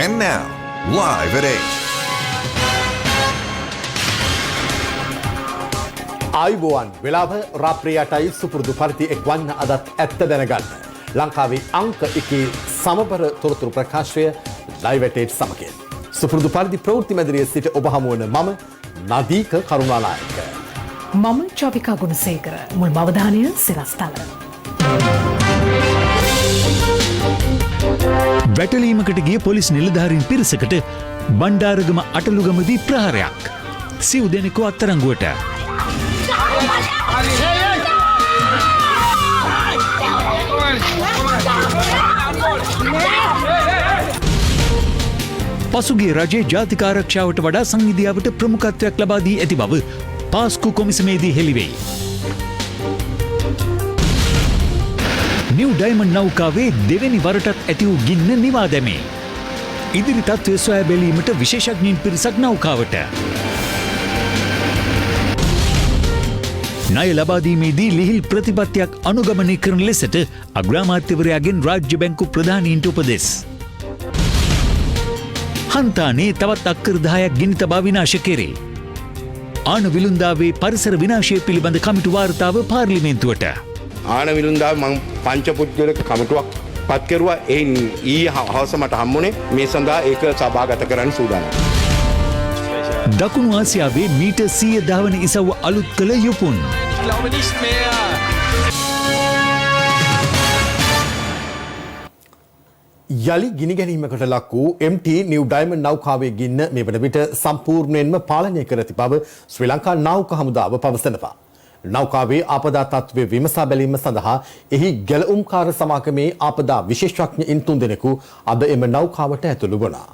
And now, live at 8. ආයුබෝවන් වෙලාව රාත්‍රී 8යි සුපුරුදු පරිදි එක්වන්න අදත් ඇත්ත දැනගන්න. ලංකාවේ අංක 1 සමබර තොරතුරු ප්‍රකාශය ලයිව් at 8 සමගින්. සුපුරුදු පරිදි ප්‍රවෘත්ති මැදිරියේ සිට ඔබ හමු වන මම නදීක කරුණානායක. මම චවිකා ගුණසේකර. මුල් අවධානය සිරස්තල. වැටලීමකට ගිය පොලිස් නිලධාරීන් පිරිසකට බණ්ඩාරගම අටලුගමදී ප්‍රහාරයක්. සිව් දෙනෙකු අත්අඩංගුවට. පසුගිය රජයේ ජාතික ආරක්ෂාවට වඩා සංවිධාවට ප්‍රමුඛත්වයක් ලබා දී ඇති බව පාස්කු කොමිසමේදී හෙළිවෙයි. නිව් ඩයමන්ඩ් නෞකාවේ දෙවැනි වරටත් ඇති වූ ගින්න නිවා දැමේ. ඉදිරි තත්ත්වය සොයා බැලීමට විශේෂඥයින් පිරිසක් නෞකාවට. ණය ලබාදීමේදී ලිහිල් ප්‍රතිපත්තියක් අනුගමනය කරන ලෙසට අග්‍රාමාත්‍යවරයාගෙන් රාජ්‍ය බැංකු ප්‍රධානීන්ට උපදෙස්. හන්තානේ තවත් අක්කර 10ක් ගිනි තබා විනාශ කෙරේ. ආන විලුන්දාවේ පරිසර විනාශය පිළිබඳ කමිටු වාර්තාව පාර්ලිමේන්තුවට. ආන විලුන්දාව මං පංචපුද්ගලික කමිටුවක් පත් කෙරුවා. එයින් හවස මට හම්බුනේ මේ සඳහා ඒක සභාගත කරන්න සූදානම්. දකුණු ආසියාවේ මීටර් 100 ධාවන ඉසව්ව අලුත් කළ යුපුන්. යලි ගිනි ගැනීමකට ලක් වූ MT නිව් ඩයමන්ඩ් නෞකාවේ ගින්න මේ වන විට සම්පූර්ණයෙන්ම පාලනය කර ඇති බව ශ්‍රී ලංකා නෞකා හමුදාව පවසනවා. නෞකාවේ ආපදා තත්ත්වය විමසා බැලීම සඳහා එහි ගැලවුම්කාර සමාගමේ ආපදා විශේෂඥයින් 3 දෙනෙකු අද එම නෞකාවට ඇතුළු වුණා.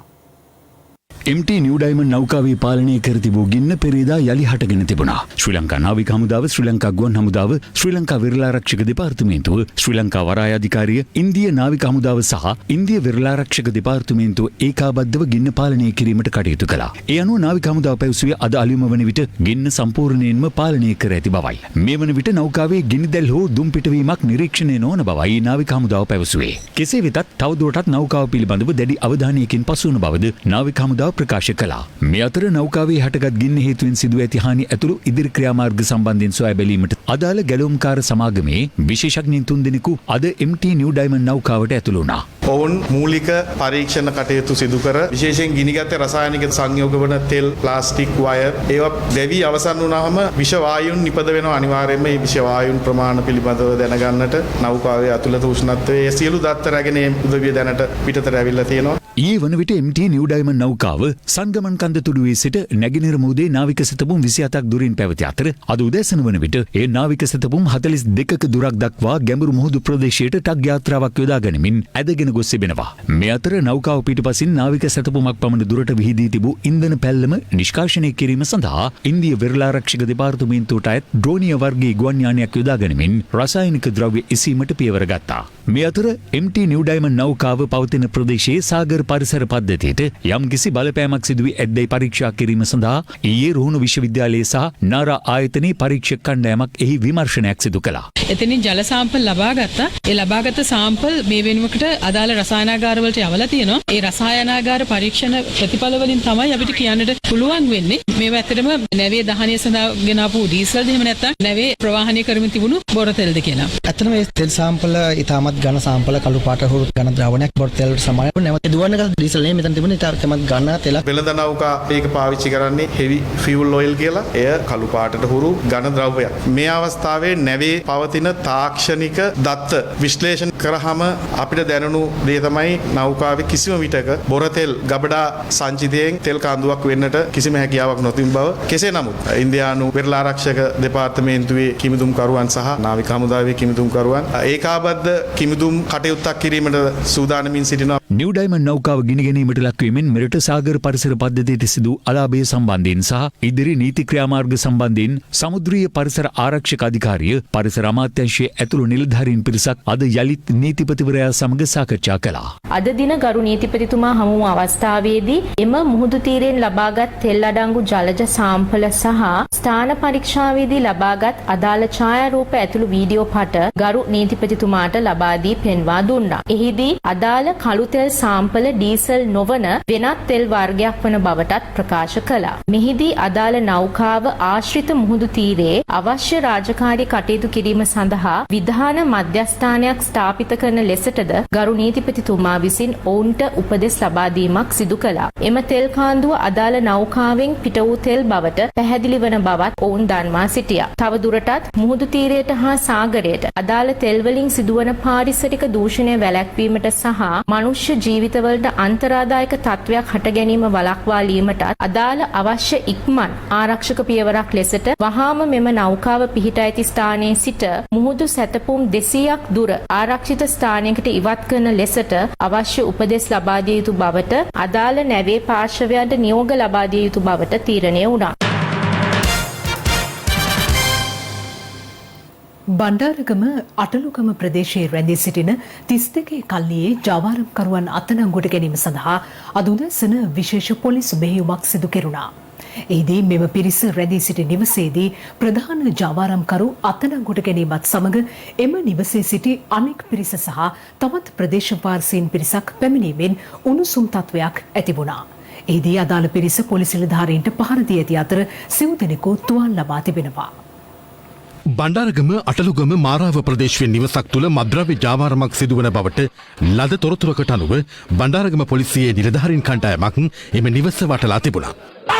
MT නිව් ඩයමන්ඩ් නෞකාවේ පාලනය කර තිබූ ගින්න පෙරේදා යලි හටගෙන තිබුණා. ශ්‍රී ලංකා නාවික හමුදාව, ශ්‍රී ලංකා ගුවන් හමුදාව, ශ්‍රී ලංකා වෙරළාරක්ෂක දෙපාර්තමේන්තුව, ශ්‍රී ලංකා වරාය අධිකාරිය, ඉන්දිය නාවික හමුදාව සහ ඉන්දිය වෙරළාරක්ෂක දෙපාර්තමේන්තුව ඒකාබද්ධව ගින්න පාලනය කිරීමට කටයුතු කළා. ඒ අනුව නාවික හමුදාව පැවසුවේ අද අලුයම වන විට ගින්න සම්පූර්ණයෙන්ම පාලනය කර ඇති බවයි. මේ වන විට නෞකාවේ ගිනි දැල් හෝ දුම් පිටවීමක් නිරීක්ෂණය නොවන බවයි නාවික හමුදාව පැවසුවේ. කෙසේ වෙතත් තවදුරටත් නෞකාව පිළිබඳව දැඩි අවධානයකින් පසු වන බවද නාවික හමුදාව ප්‍රකාශ කළා. මේ අතර නෞකාවේ හටගත් ගින්න හේතුවෙන් සිදුව ඇති හානි ඇතුළු ඉදිරි ක්‍රියාමාර්ග සම්බන්ධයෙන් සොයා බැලීමට අදාළ ගැලවුම්කාර සමාගමේ විශේෂඥයින් 3 දෙනෙකු අද MT නිව් ඩයමන්ඩ් නෞකාවට ඇතුළු වුණා. ඔවුන් මූලික පරීක්ෂණ කටයුතු සිදු කර විශේෂයෙන් ගිනිගත් රසායනික සංයෝග වන තෙල්, ප්ලාස්ටික්, වයර් ඒවා දැවි අවසන් වුණාම විෂ වායුන් නිපද වෙනවා. අනිවාර්යයෙන්ම මේ විෂ වායුන් ප්‍රමාණ පිළිබඳව දැනගන්නට නෞකාවේ ඇතුළත උෂ්ණත්වයේ සියලු දත්ත රැගෙන උදවිය දැනට පිටතට ඇවිල්ලා තියෙනවා. ඊයේ වන විට MT නිව් ඩයමන්ඩ් නෞකාව සංගමන් කන්ද තුඩුවේ සිට නැගෙනහිර මුහුදේ නාවික සැතපුම් 27ක් දුරින් පැවති අතර අද උදෑසන වන විට ඒ නාවික සැතපුම් 42ක දුරක් දක්වා ගැඹුරු මුහුදු ප්‍රදේශයට ටග් යාත්‍රාවක් යොදා ගනිමින් ඇදගෙන ගොස් තිබෙනවා. මේ අතර නෞකාව පිටුපසින් නාවික සැතපුමක් පමණ දුරට විහිදී තිබූ ඉන්ධන පැල්ලම නිෂ්කාශනය කිරීම සඳහා ඉන්දිය වෙරළාරක්ෂක දෙපාර්තමේන්තුවට අයත් ඩ්‍රෝනිය වර්ගයේ ගුවන් යානයක් යොදා ගනිමින් රසායනික ද්‍රව්‍ය එසීමට පියවර ගත්තා. මේ අතර MT නිව් ඩයමන්ඩ් නෞකාව පවතින ප්‍රදේශයේ සාගර පරිසර පද්ධතියට යම්කිසි බලපෑමක් සිදුවී ඇද්දැයි පරීක්ෂා කිරීම සඳහා ඊයේ රුහුණු විශ්වවිද්‍යාලයේ සහ නාරා ආයතනයේ පරීක්ෂක කණ්ඩායමක් එහි විමර්ශනයක් සිදු කළා. එතනින් ජල සාම්පල් ලබා ගත්තා. ඒ ලබාගත් සාම්පල් මේ වෙනුවකට අදාළ රසායනාගාර වලට යවලා තියෙනවා. ඒ රසායනාගාර පරීක්ෂණ ප්‍රතිඵල වලින් තමයි අපිට කියන්නට පුළුවන් වෙන්නේ මේවා ඇත්තටම නැවේ දහනය සඳහා ගෙන ආපු ඩීසල්ද එහෙම නැත්නම් නැවේ ප්‍රවාහනය කරමින් තිබුණු බොර තෙල්ද කියලා. ඇත්තටම මේ තෙල් සාම්පල ඉතාමත් ඝන සාම්පල කළු පාට හුරු ඝන ද්‍රවණයක් බොර තෙල් වලට සමානව නැවත දුවන්නක ඩීසල් නේ මෙතන තිබුණේ ඉතාමත් ඝන තෙලක්. වෙළඳ නෞකා ඒක පාවිච්චි කරන්නේ heavy fuel oil කියලා. එය කළු පාටට හුරු ඝන ද්‍රව්‍යයක්. මේ අවස්ථාවේ නැවේ පවතින තාක්ෂණික දත්ත විශ්ලේෂණ කරාම අපිට දැනුණු දේ තමයි නෞකාවේ කිසිම විටක බොර තෙල් ගබඩා සංචිතයෙන් තෙල් කඳුවක් වෙන්නට කිසිම හැකියාවක් නොතිබෙන බව. කෙසේ නමුත් ඉන්දියානු වෙරළාරක්ෂක දෙපාර්තමේන්තුවේ කිමිදුම්කරුවන් සහ නාවික හමුදාවේ කිමිදුම්කරුවන් ඒකාබද්ධ කිමිදුම් කටයුත්තක් කිරීමට සූදානමින් සිටිනවා. නිව් ඩයමන්ඩ් නෞකාව ගිනි ගැනීමට ලක්වීමෙන් මෙරට සාගර පරිසර පද්ධතියට සිදු අලාභය සම්බන්ධයෙන් සහ ඉදිරි නීති ක්‍රියාමාර්ග සම්බන්ධයෙන් සමුද්‍රීය පරිසර ආරක්ෂක අධිකාරිය පරිසර අමාත්‍යාංශයේ ඇතුළු නිලධාරීන් පිරිසක් අද යලිත් නීතිපතිවරයා සමග සාකච්ඡා කළා. අද දින ගරු නීතිපතිතුමා හමු වූ අවස්ථාවේදී එම මුහුදු තීරයෙන් ලබාගත් තෙල් අඩංගු ජලජ සාම්පල සහ ස්ථාන පරීක්ෂාවේදී ලබාගත් අදාළ ඡායාරූප ඇතුළු වීඩියෝ පට ගරු නීතිපතිතුමාට ලබා දී පෙන්වා දුන්නා. එහිදී අදාළ කළු තෙල් සාම්පල ඩීසල් නොවන වෙනත් තෙල් වර්ගයක් වන බවටත් ප්‍රකාශ කළා. මෙහිදී අදාළ නෞකාව ආශ්‍රිත මුහුදු තීරයේ අවශ්‍ය රාජකාරී කටයුතු කිරීම සඳහා විධාන මධ්‍යස්ථානයක් ස්ථාපිත කරන ලෙසටද ගරු නීතිපතිතුමා විසින් ඔවුන්ට උපදෙස් ලබා දීමක් සිදු කළා. එම තෙල් කාන්දුව අදාළ නෞකාවෙන් පිට වූ තෙල් බවට පැහැදිලි වන බවත් ඔවුන් දන්වා සිටියා. තව දුරටත් මුහුදු තීරයට හා සාගරයට අදාළ තෙල් වලින් සිදුවන පාරිසරික දූෂණය වැළැක්වීමට සහ මනුෂ්‍ය ජීවිතවලට අන්තරාදායක තත්ත්වයක් හට ගැනීම වළක්වාලීමටත් අදාළ අවශ්‍ය ඉක්මන් ආරක්ෂක පියවරක් ලෙසට වහාම මෙම නෞකාව පිහිටා ඇති ස්ථානයේ සිට මුහුදු සැතපුම් 200ක් දුර ආරක්ෂිත ස්ථානයකට ඉවත් කරන ලෙසට අවශ්‍ය උපදෙස් ලබා දිය යුතු බවට අදාළ නැවේ පාර්ශවයන්ට නියෝග ලබා දිය යුතු බවට තීරණය වුණා. බණ්ඩාරගම අටලුගම ප්‍රදේශයේ රැඳී සිටින 32 කල්ලියේ ජාවාරම්කරුවන් අත්අඩංගුවට ගැනීම සඳහා අද උදෑසන විශේෂ පොලිස් මෙහෙයුමක් සිදු කෙරුණා. එහිදී මෙම පිරිස රැඳී සිටි නිවසේදී ප්‍රධාන ජාවාරම්කරු අත්අඩංගුවට ගැනීමත් සමග එම නිවසේ සිටි අනෙක් පිරිස සහ තවත් ප්‍රදේශවාසීන් පිරිසක් පැමිණීමෙන් උණුසුම් තත්වයක් ඇති වුණා. එහිදී අදාළ පිරිස පොලිස් නිලධාරීන්ට පහර දී ඇති අතර සිව් දෙනෙකු තුවාල ලබා තිබෙනවා. බණ්ඩාරගම අටලුගම මාරාව ප්‍රදේශයේ නිවසක් තුළ මද්‍රව්‍ය ජාවාරමක් සිදුවන බවට ලද තොරතුරකට අනුව බණ්ඩාරගම පොලිසියේ නිලධාරීන් කණ්ඩායමක් එම නිවස වටලා තිබුණා.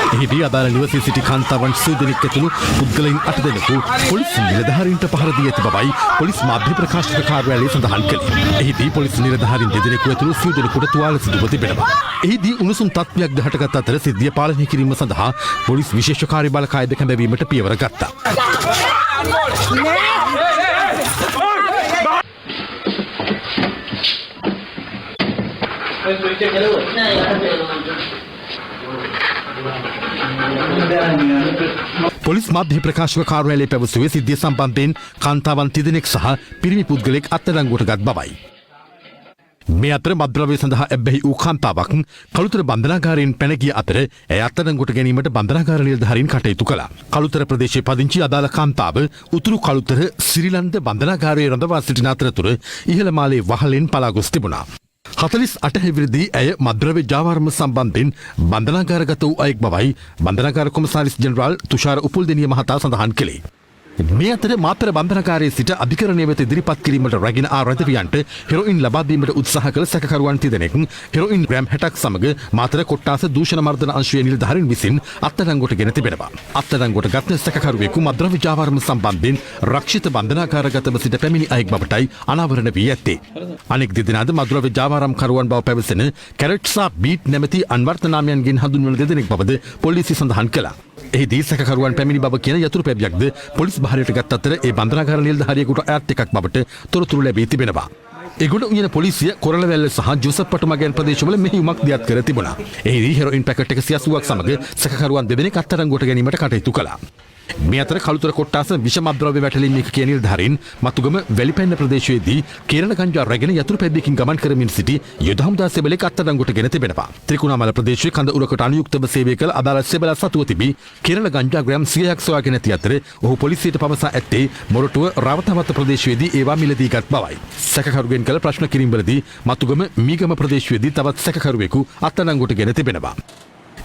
එහිදී අදාළ නිවසේ සිටි කාන්තාවන් සිව් දෙනෙක් ඇතුළු පුද්ගලයන් 8 දෙනෙකු පොලිස් නිලධාරීන්ට පහර දී ඇති බවයි පොලිස් මාධ්‍ය ප්‍රකාශක කාර්යාලය සඳහන් කළේ. එහිදී පොලිස් නිලධාරීන් 2 දෙනෙකු ඇතුළු සිව් දෙනෙකුට තුවාල සිදුව තිබෙනවා. එහිදී උණුසුම් තත්ත්වයක් හටගත් අතර සිද්ධිය පාලනය කිරීම සඳහා පොලිස් විශේෂ කාර්යබලකායද කැඳවීමට පියවර ගත්තා. පොලිස් මාධ්‍ය ප්‍රකාශක කාර්යාලයේ පැවසුවේ සිද්ධිය සම්බන්ධයෙන් කාන්තාවන් 3 දෙනෙක් සහ පිරිමි පුද්ගලෙක් අත්අඩංගුවට ගත් බවයි. මේ අතර මද්‍රව්‍ය සඳහා ඇබ්බැහි වූ කාන්තාවක් කළුතර බන්ධනාගාරයෙන් පැන ගිය අතර ඇය අත්අඩංගුවට ගැනීමට බන්ධනාගාර නිලධාරීන් කටයුතු කළා. කළුතර ප්‍රදේශයේ පදිංචි අදාළ කාන්තාව උතුරු කළුතර සිරිලන්ද බන්ධනාගාරයේ රඳවා සිටින අතරතුර ඉහළ මාලේ වහලෙන් පලා ගොස් තිබුණා. 48 හැවිරිදී ඇය මද්‍රව්‍ය ජාවාරම සම්බන්ධයෙන් බන්ධනාගාරගත වූ අයෙක් බවයි බන්ධනාගාර කොමසාරිස් ජෙනරාල් තුෂාර උපුල්දෙනිය මහතා සඳහන් කළේ. මේ අතර මාතර බන්ධනාගාරයේ සිට අධිකරණය වෙත ඉදිරිපත් කිරීමට රැගෙන ආ රැදවියන්ට හෙරොයින් ලබා දීමට උත්සාහ කළ සැකකරුවන් 30 දෙනෙක් හෙරොයින් ග්‍රෑම් 60ක් සමග මාතර කොට්ටාස දූෂණ මර්දන අංශයේ නිලධාරීන් විසින් අත්අඩංගුවට ගෙන තිබෙනවා. අත්අඩංගුවට ගත් සැකකරුවෙකු මද්‍රව්‍ය ජාවාරම සම්බන්ධයෙන් රක්ෂිත බන්ධනාගාරගතව සිට පැමිණි අයෙක් බවටයි අනාවරණ වී ඇත්තේ. අනෙක් දෙදෙනාද මද්‍රව්‍ය ජාවාරම්කරුවන් බව පැවසෙන කැරට් සහ බීට් නැමැති අන්වර්ථ නාමයන්ගෙන් හඳුන්වන දෙදෙනෙක් බවද පොලිසිය සඳහන් කළා. එහිදී සැකකරුවන් පැමිණි බව කියන යතුරු පැබියක්ද පොලිස් භාරයට ගත් අතර ඒ බන්ධනාගාර නිලධාරියෙකුට අයත් එකක් බවට තොරතුරු ලැබී තිබෙනවා. එගොඩ උයන පොලිසිය කොරළවැල්ල සහ ජෝසප් පටුමගෑන් ප්‍රදේශවල මෙහෙයුමක් දියත් කර තිබුණා. එහිදී හෙරොයින් පැකට් 180ක් සමග සැකකරුවන් 2 දෙනෙක් අත්අඩංගුවට ගැනීමට කටයුතු කළා. මේ අතර කළුතර කොට්ටාස විෂමද්‍රව්‍ය වැටලීම් එකකයේ නිලධාරීන් මතුගම වැලිපැන්න ප්‍රදේශයේදී කේරළ ගංජා රැගෙන යතුරු පැද්දකින් ගමන් කරමින් සිටි යුද හමුදා සෙබළෙක් අත්අඩංගුවට ගෙන තිබෙනවා. ත්‍රිකුණාමල ප්‍රදේශයේ කඳ උරකට අනුයුක්තව සේවය කළ අදාළ සෙබළ සතුව තිබී කේරළ ගංජා ග්‍රෑම් 100ක් සොයාගෙන ඇති අතර ඔහු පොලිසියට පවසා ඇත්තේ මොරටුව රවතවත්ත ප්‍රදේශයේදී ඒවා මිලදී ගත් බවයි. සැකකරුවෙන් කළ ප්‍රශ්න කිරීමවලදී මතුගම මීගම ප්‍රදේශයේදී තවත් සැකකරුවෙකු අත්අඩංගුවට ගෙන තිබෙනවා.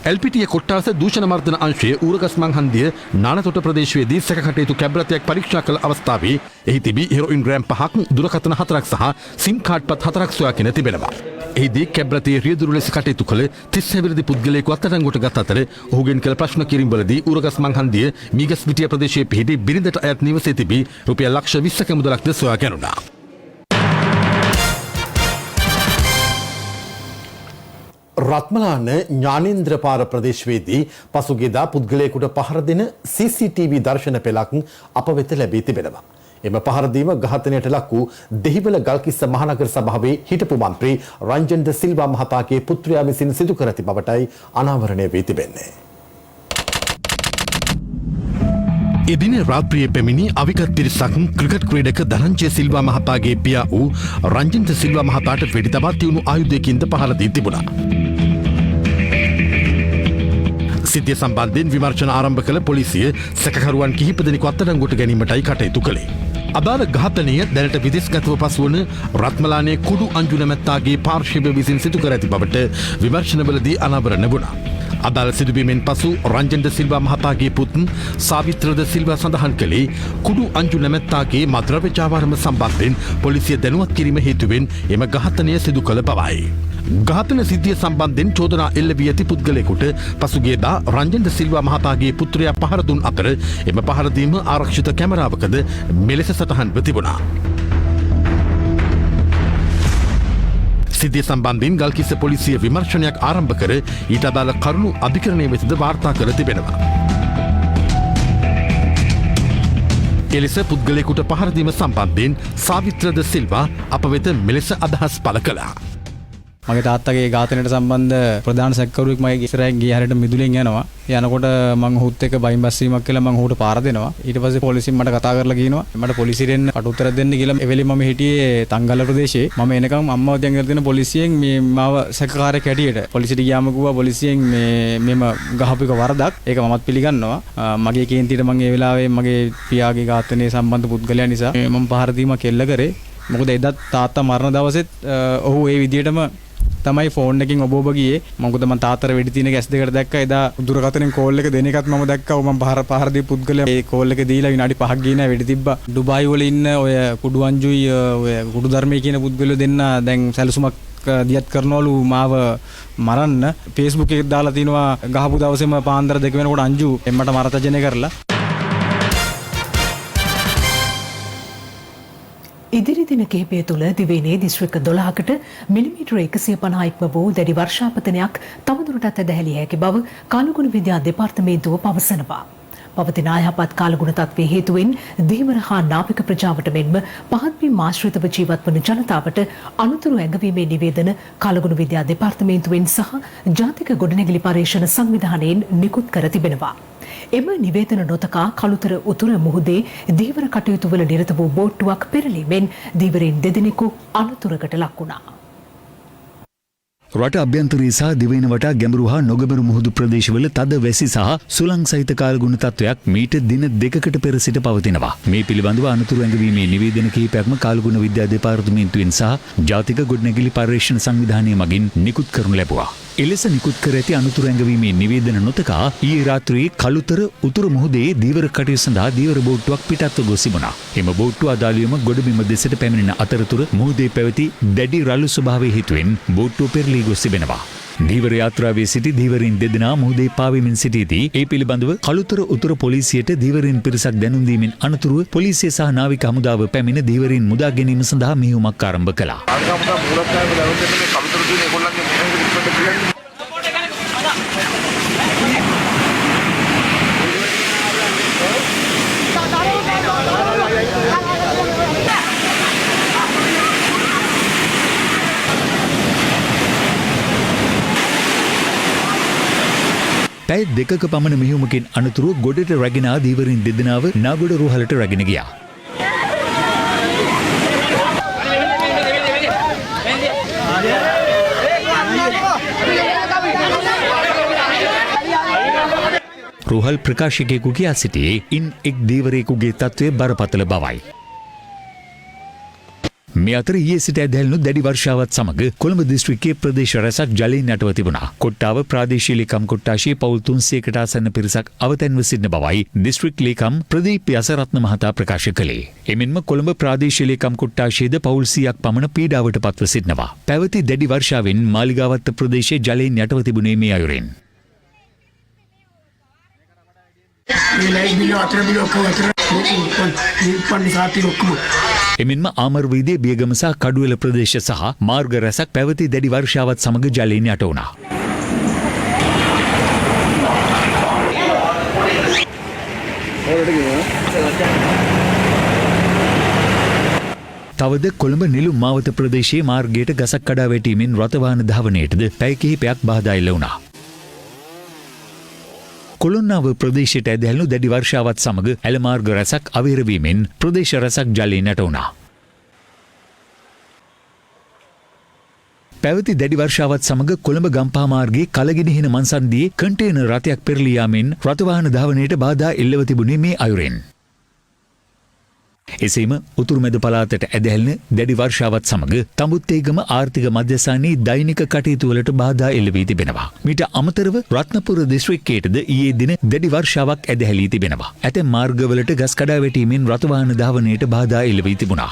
එල්පිටිය කොට්ටාස දූෂණ මර්දන අංශයේ ඌරගස් මංහන්දිය නානතොට ප්‍රදේශයේදී සැකකටයුතු කැබ්‍රතයක් පරීක්ෂා කළ අවස්ථාවේ එහි තිබී හෙරොයින් ග්‍රෑම් 5ක් දුරකථන 4ක් සහ සිම් කාඩ් පත් 4ක් සොයාගෙන තිබෙනවා. එහිදී කැබ්‍රතයේ රියදුරු ලෙස කටයුතු කළ 30 හැවිරිදි පුද්ගලයෙකු අත්අඩංගුවට ගත් අතර ඔහුගෙන් කළ ප්‍රශ්න කිරීම්වලදී ඌරගස් මංහන්දිය මීගස්පිටිය ප්‍රදේශයේ පිහිටි බිරිඳට අයත් නිවසේ තිබී රුපියල් ලක්ෂ 20ක මුදලක්ද සොයා ගැනුණා. රත්මලාන ඥානේන්ද්‍රපාර ප්‍රදේශයේදී පසුගියදා පුද්ගලයෙකුට පහර දෙන CCTV දර්ශන පෙළක් අප වෙත ලැබී තිබෙනවා. එම පහර දීම ඝාතනයට ලක් වූ දෙහිවල ගල්කිස්ස මහනගර සභාවේ හිටපු මන්ත්‍රී රංජන් ද සිල්වා මහතාගේ පුත්‍රයා විසින් සිදු කර ඇති බවටයි අනාවරණය වී තිබෙන්නේ. එදින රාත්‍රියේ පැමිණි අවිගත් පිරිසක් ක්‍රිකට් ක්‍රීඩක ධනංජය සිල්වා මහතාගේ පියා වූ රංජන් ද සිල්වා මහතාට වෙඩි තබා තියුණු ආයුධයකින්ද පහර දී තිබුණා. සිද්ධිය සම්බන්ධයෙන් විමර්ශන ආරම්භ කළ පොලිසිය සැකකරුවන් කිහිප දෙනෙකු අත්අඩංගුවට ගැනීමටයි කටයුතු කළේ. අදාළ ඝාතනය දැනට විදෙස්ගතව පසුවන රත්මලානේ කුඩු අංජු නැමැත්තාගේ පාර්ශවය විසින් සිදු කර ඇති බවට විමර්ශනවලදී අනාවරණ වුණා. අදාළ සිදුවීමෙන් පසු රංජන් ද සිල්වා මහතාගේ පුත් සාවිත්‍ර ද සිල්වා සඳහන් කළේ කුඩු අංජු නැමැත්තාගේ මද්‍රව්‍ය ජාවාරම සම්බන්ධයෙන් පොලිසිය දැනුවත් කිරීම හේතුවෙන් එම ඝාතනය සිදු කළ බවයි. ඝාතන සිද්ධිය සම්බන්ධයෙන් චෝදනා එල්ල වී ඇති පුද්ගලයෙකුට පසුගියදා රංජන් ද සිල්වා මහතාගේ පුත්‍රයා පහර දුන් අතර එම පහර දීම ආරක්ෂිත කැමරාවකද මෙලෙස සටහන්ව තිබුණා. සිද්ධිය සම්බන්ධයෙන් ගල්කිස්ස පොලිසිය විමර්ශනයක් ආරම්භ කර ඊට අදාළ කරුණු අධිකරණය වෙතද වාර්තා කර තිබෙනවා. එලෙස පුද්ගලයෙකුට පහර දීම සම්බන්ධයෙන් සාවිත්‍ර ද සිල්වා අප වෙත මෙලෙස අදහස් පළ කළා. මගේ තාත්තගේ ඝාතනයට සම්බන්ධ ප්‍රධාන සැකකරුවෙක් මගේ ඉස්සරහින් ගිය හැරට මිදුලෙන් යනවා. යනකොට මං ඔහුත් එක්ක බයින් බස්සීමක් කියලා මං ඔහුට පාර දෙනවා. ඊට පස්සේ පොලිසියෙන් මට කතා කරලා කියනවා මට පොලිසියෙන් කටුතර දෙන්න කියලා. ඒ වෙලේ මම හිටියේ තංගල්ල ප්‍රදේශයේ. මම එනකම් අම්මව දැන් කරලා තියෙන පොලිසියෙන් මේ මාව සැකකාරයෙක් හැටියට පොලිසියට ගියාම කිව්වා පොලිසියෙන් මෙම ගහපු එක වරදක්. ඒක මමත් පිළිගන්නවා. මගේ කේන්තියට මං ඒ වෙලාවේ මගේ පියාගේ ඝාතනයේ සම්බන්ධ පුද්ගලයා නිසා මම පහර දීමක් එල්ල කරේ. මොකද එදත් තාත්තා මරණ දවසෙත් ඔහු ඒ විදියටම තමයි ෆෝන් එකකින් ඔබ ගියේ. මොකද මම තාත්තර වෙඩි තියෙන ගැස් දෙකට දැක්කා. එදා දුරකථනෙන් කෝල් එක දෙන එකත් මම දැක්කා. මම පහර දීපු පුද්ගලයා ඒ කෝල් එක දීලා විනාඩි 5ක් ගියේ නෑ වෙඩි තිබ්බා. ඩුබායි වල ඉන්න ඔය කුඩු අංජුයි ඔය කුඩු ධර්මයේ කියන පුද්ගලයෝ දෙන්න දැන් සැලසුමක් දියත් කරනවලු මාව මරන්න. Facebook එකේ දාලා තිනවා ගහපු දවසේම පාන්දර 2 වෙනකොට අංජු එම්මට මරතජනය කරලා. ඉදිරි දින කිහිපය තුළ දිවයිනේ දිස්ත්‍රික්ක 12කට මිලිමීටර 150 ඉක්ම වූ දැඩි වර්ෂාපතනයක් තවදුරටත් ඇදහැලිය හැකි බව කාලගුණ විද්‍යා දෙපාර්තමේන්තුව පවසනවා. පවතින අයහපත් කාලගුණ තත්ත්වයේ හේතුවෙන් ධීවර හා නාවික ප්‍රජාවට මෙන්ම පහත්වීම් ආශ්‍රිතව ජීවත් වන ජනතාවට අනුතුරු ඇඟවීමේ නිවේදන කාලගුණ විද්‍යා දෙපාර්තමේන්තුවෙන් සහ ජාතික ගොඩනැගිලි පර්යේෂණ සංවිධානයෙන් නිකුත් කර තිබෙනවා. එම නිවේදන නොතකා කළුතර උතුර මුහුදේ දීවර කටයුතු වල නිරත වූ බෝට්ටුවක් පෙරළීමෙන් දීවරයින් දෙදෙනෙකු අනතුරකට ලක් වුණා. රට අභ්‍යන්තරයේ සහ දිවයින වටා ගැඹුරු හා නොගැඹුරු මුහුදු ප්‍රදේශවල තද වැසි සහ සුළං සහිත කාලගුණ තත්වයක් මීට දින 2කට පෙර සිට පවතිනවා. මේ පිළිබඳව අනතුරු ඇඟවීමේ නිවේදන කිහිපයක්ම කාලගුණ විද්‍යා දෙපාර්තමේන්තුවෙන් සහ ජාතික ගොඩනැගිලි පර්යේෂණ සංවිධානය මගින් නිකුත් කරනු ලැබුවා. එලෙස නිකුත් කර ඇති අනතුරු ඇඟවීමේ නිවේදන නොතකා ඊයේ රාත්‍රියේ කළුතර උතුරු මුහුදේ දීවර කටයුතු සඳහා දීවර බෝට්ටුවක් පිටත්ව ගොස් තිබුණා. එම බෝට්ටුව අදාළියම ගොඩබිම දෙසට පැමිණෙන අතරතුර මුහුදේ පැවති දැඩි රළු ස්වභාවයේ හේතුවෙන් බෝට්ටුව පෙරළී ගොස් තිබෙනවා. දීවර යාත්‍රාවේ සිටි දීවරින් දෙදෙනා මුහුදේ පාවෙමින් සිටියදී ඒ පිළිබඳව කළුතර උතුර පොලිසියට දීවරින් පිරිසක් දැනුම් දීමෙන් අනතුරුව පොලිසිය සහ නාවික හමුදාව පැමිණ දීවරින් මුදා ගැනීම සඳහා මෙහෙයුමක් ආරම්භ කළා. පැය 2ක පමණ මෙහෙයුමකින් අනතුරුව ගොඩට රැගෙන ආ දීවරින් දෙදෙනාව නාගොඩ රෝහලට රැගෙන ගියා. රෝහල් ප්‍රකාශකයෙකු කියා සිටියේ ඉන් එක් දීවරයෙකුගේ තත්ත්වය බරපතල බවයි. මේ අතර ඊයේ සිට ඇදහැළුණු දැඩි වර්ෂාවත් සමග කොළඹ දිස්ත්‍රික්කයේ ප්‍රදේශ රැසක් ජලයෙන් යටව තිබුණා. කොට්ටාව ප්‍රාදේශීය ලේකම් කොට්ටාශයේ පවුල් 300කට ආසන්න පිරිසක් අවතැන්ව සිටින බවයි දිස්ත්‍රික් ලේකම් ප්‍රදීප් යසරත්න මහතා ප්‍රකාශ කළේ. එමෙන්ම කොළඹ ප්‍රාදේශීය ලේකම් කොට්ටාශයේද පවුල් 100ක් පමණ පීඩාවට පත්ව සිටිනවා. පැවති දැඩි වර්ෂාවෙන් මාලිගාවත්ත ප්‍රදේශයේ ජලයෙන් යටව තිබුණේ මේ අයුරින්. එමෙන්ම ආමරවීදියේ බියගම සහ කඩුවෙල ප්‍රදේශ සහ මාර්ග රැසක් පැවති දැඩි වර්ෂාවත් සමග ජලයෙන් යට වුණා. තවද කොළඹ නිලුම් මාවත ප්‍රදේශයේ මාර්ගයට ගසක් කඩා වැටීමෙන් රථවාහන ධාවනයටද පැය කිහිපයක් බාධා එල්ල වුණා. කොළොන්නාව ප්‍රදේශයට ඇදහැළුණු දැඩි වර්ෂාවත් සමග ඇල මාර්ග රැසක් අවහිර වීමෙන් ප්‍රදේශ රැසක් ජලයෙන් යට වුණා. පැවති දැඩි වර්ෂාවත් සමග කොළඹ ගම්පහ මාර්ගයේ කලගෙනහින මන්සන්දියේ කන්ටේනර් රථයක් පෙරළී යාමෙන් රථවාහන ධාවනයට බාධා එල්ලව තිබුණේ මේ අයුරෙන්. එසේම උතුරු මැද පළාතට ඇදහැල්න දැඩි වර්ෂාවත් සමග තඹුත්තේගම ආර්ථික මධ්‍යස්ථානයේ දෛනික කටයුතු වලට බාධා එල්ල වී තිබෙනවා. මීට අමතරව රත්නපුර දිස්ත්‍රික්කයේද ඊයේ දින දැඩි වර්ෂාවක් ඇදහැලී තිබෙනවා. ඇතැම් මාර්ගවලට ගස් කඩා වැටීමෙන් රථවාහන ධාවනයට බාධා එල්ල වී තිබුණා.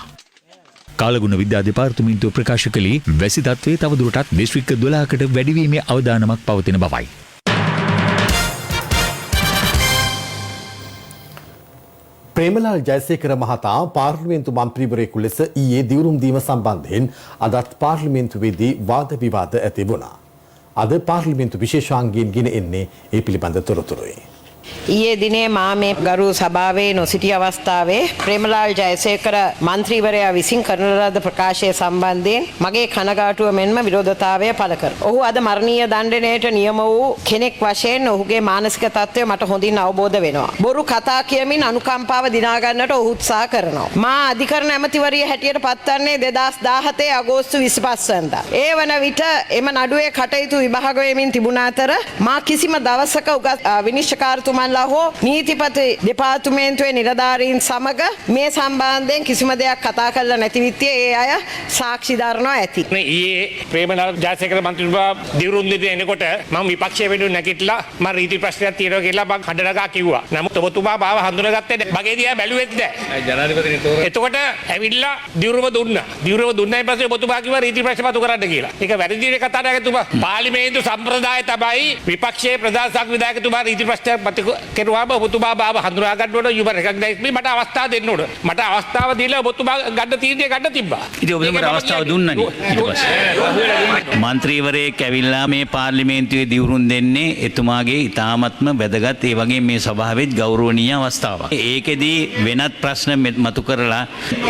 කාලගුණ විද්‍යා දෙපාර්තමේන්තුව ප්‍රකාශ කළේ වැසි තත්ත්වයේ තවදුරටත් දිස්ත්‍රික්ක 12කට වැඩිවීමේ අවදානමක් පවතින බවයි. ප්‍රේමලාල් ජයසේකර මහතා පාර්ලිමේන්තු මන්ත්‍රීවරයෙකු ලෙස ඊයේ දිවුරුම් දීම සම්බන්ධයෙන් අදත් පාර්ලිමේන්තුවේදී වාද විවාද ඇති වුණා. අද පාර්ලිමේන්තු විශේෂාංගයෙන් ගෙන එන්නේ ඒ පිළිබඳ තොරතුරුයි. ඊයේ දිනේ මා මේ ගරු සභාවේ නොසිටි අවස්ථාවේ ප්‍රේමලාල් ජයසේකර මන්ත්‍රීවරයා විසින් කරන ලද ප්‍රකාශය සම්බන්ධයෙන් මගේ කනගාටුව මෙන්ම විරෝධතාවය පළ කර. ඔහු අද මරණීය දණ්ඩනයට නියම වූ කෙනෙක් වශයෙන් ඔහුගේ මානසික තත්ත්වය මට හොඳින් අවබෝධ වෙනවා. බොරු කතා කියමින් අනුකම්පාව දිනා ගන්නට ඔහු උත්සාහ කරනවා. මා අධිකරණ ඇමතිවරිය හැටියට පත්වන්නේ 2017 අගෝස්තු 25 වෙනිදා. ඒ වන විට එම නඩුවේ කටයුතු විභාග වෙමින් තිබුණ අතර මා කිසිම දවසක විනිශ්චයකාරතුමන්ලා හෝ නීතිපති දෙපාර්තමේන්තුවේ නිලධාරීන් සමග මේ සම්බන්ධයෙන් කිසිම දෙයක් කතා කරලා නැති විත්තිය ඒ අය සාක්ෂි දරනවා ඇති. ඊයේ ප්‍රේමලාල් ජයසේකර මන්ත්‍රීතුමා දිවුරුම් දෙන්න එනකොට මම විපක්ෂයේ වෙනුවෙන් නැගිටලා මම රීති ප්‍රශ්නයක් තියෙනවා කියලා මම කඩනගා කිව්වා. නමුත් ඔබතුමා මාව හඳුනාගත්තේ නැහැ. මගේ දිහා බැලුවෙත් නැහැ. ජනාධිපතිනේ තෝරන. එතකොට ඇවිල්ලා දිවුරුම දුන්නා. දිවුරුම දුන්නායින් පස්සේ ඔබතුමා කිව්වා රීති ප්‍රශ්න මතු කරන්න කියලා. ඒක වැරදි දෙයක් කතා නෑතුමා. පාර්ලිමේන්තු සම්ප්‍රදාය තමයි විපක්ෂයේ ප්‍රධාන සංවිධායකතුමා රීති ප්‍රශ්න මතු කෙරුවාම ඔබතුමා මාව හඳුනා ගන්න ඕන යුම රෙකග්නයිස් මේ මට අවස්ථාව දෙන්න ඕන. මට අවස්ථාව දීලා ඔබතුමා ගන්න තීරණය ගන්න තිබ්බා. ඉතින් ඔබතුමාට අවස්ථාව දුන්නනේ ඊට පස්සේ. මන්ත්‍රීවරයෙක් ඇවිල්ලා මේ පාර්ලිමේන්තුවේ දිවුරුම් දෙන්නේ එතුමාගේ ඉතාමත්ම වැදගත් ඒ වගේ මේ සභාවෙත් ගෞරවනීය අවස්ථාවක්. ඒකෙදී වෙනත් ප්‍රශ්න මතු කරලා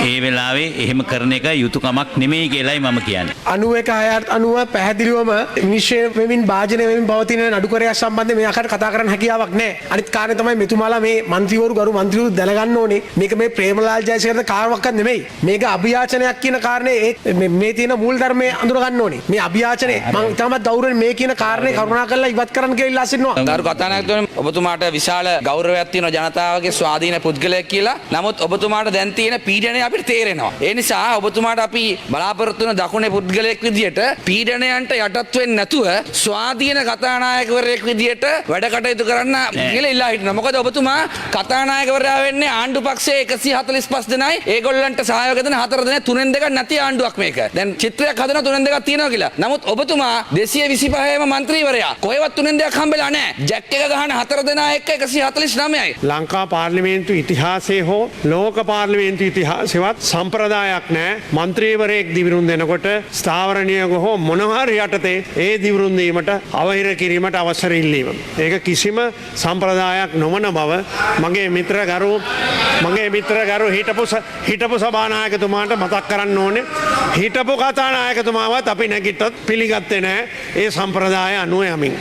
ඒ වෙලාවේ එහෙම කරන එක යුතුයකමක් නෙමෙයි කියලායි මම කියන්නේ. 91/90 පැහැදිලිවම විනිශ්චය වෙමින් භාජනය වෙමින් පවතින නඩුකරයක් සම්බන්ධයෙන් මේ ආකාරයට කතා කරන්න හැකියාවක් නැහැ. අනිත් කාරණේ තමයි මෙතුමාලා මේ මන්ත්‍රීවරු ගරු මන්ත්‍රීවරු දැනගන්න ඕනේ මේක මේ ප්‍රේමලාල් ජයසේකර කාර්යවක්වත් නෙමෙයි. මේක අභියාචනයක් කියන කාරණේ මේ තියෙන මූල ධර්මයේ අඳුර ගන්න ඕනේ. මේ අභියාචනේ මම තාමත් ගෞරවයෙන් මේ කියන කාරණේ කරුණාකරලා ඉවත් කරන්න කියලා ඉල්ලා සිටිනවා. ගරු කතානායකතුමනි ඔබතුමාට විශාල ගෞරවයක් තියෙනවා ජනතාවගේ ස්වාධීන පුද්ගලයෙක් කියලා. නමුත් ඔබතුමාට දැන් තියෙන පීඩනය අපිට තේරෙනවා. ඒ නිසා ඔබතුමාට අපි බලාපොරොත්තු වෙන දකුණේ පුද්ගලයෙක් විදියට පීඩනයන්ට යටත් වෙන්නේ නැතුව ස්වාධීන කතානායකවරයෙක් විදියට වැඩ කටයුතු කරන්න කියලා ඉල්ලා හිටිනවා. මොකද ඔබතුමා කතානායකවරයා වෙන්නේ ආණ්ඩු පක්ෂයේ 145 දෙනයි. ඒගොල්ලන්ට සහයෝගය දෙන 4 දෙනෙක් 3න් 2ක් නැති ආණ්ඩුවක් මේක. දැන් චිත්‍රයක් හදන 3න් 2ක් තියෙනවා කියලා. නමුත් ඔබතුමා 225ම මන්ත්‍රීවරයා කොහෙවත් 3න් 2ක් හම්බෙලා නැහැ. ජැක් එක ගහන 4 දෙනා එක්ක 149යි. ලංකා පාර්ලිමේන්තු ඉතිහාසයේ හෝ ලෝක පාර්ලිමේන්තු ඉතිහාසෙවත් සම්ප්‍රදායක් නැහැ. මන්ත්‍රීවරයෙක් දිවිරුම් දෙනකොට ස්ථාවර නියෝග හෝ මොනවා හරි යටතේ ඒ දිවිරුම් දීමට අවහිර කිරීමට අවසර ඉල්ලීම. ඒක කිසිම සම්ප්‍රදායක් නොවන බව මගේ මිත්‍ර ගරු හිටපු සභානායකතුමාට මතක් කරන්න ඕනේ. හිටපු කතානායකතුමාවත් අපි නැගිට්ටත් පිළිගත්තේ නැහැ ඒ සම්ප්‍රදාය අනුව යමින්.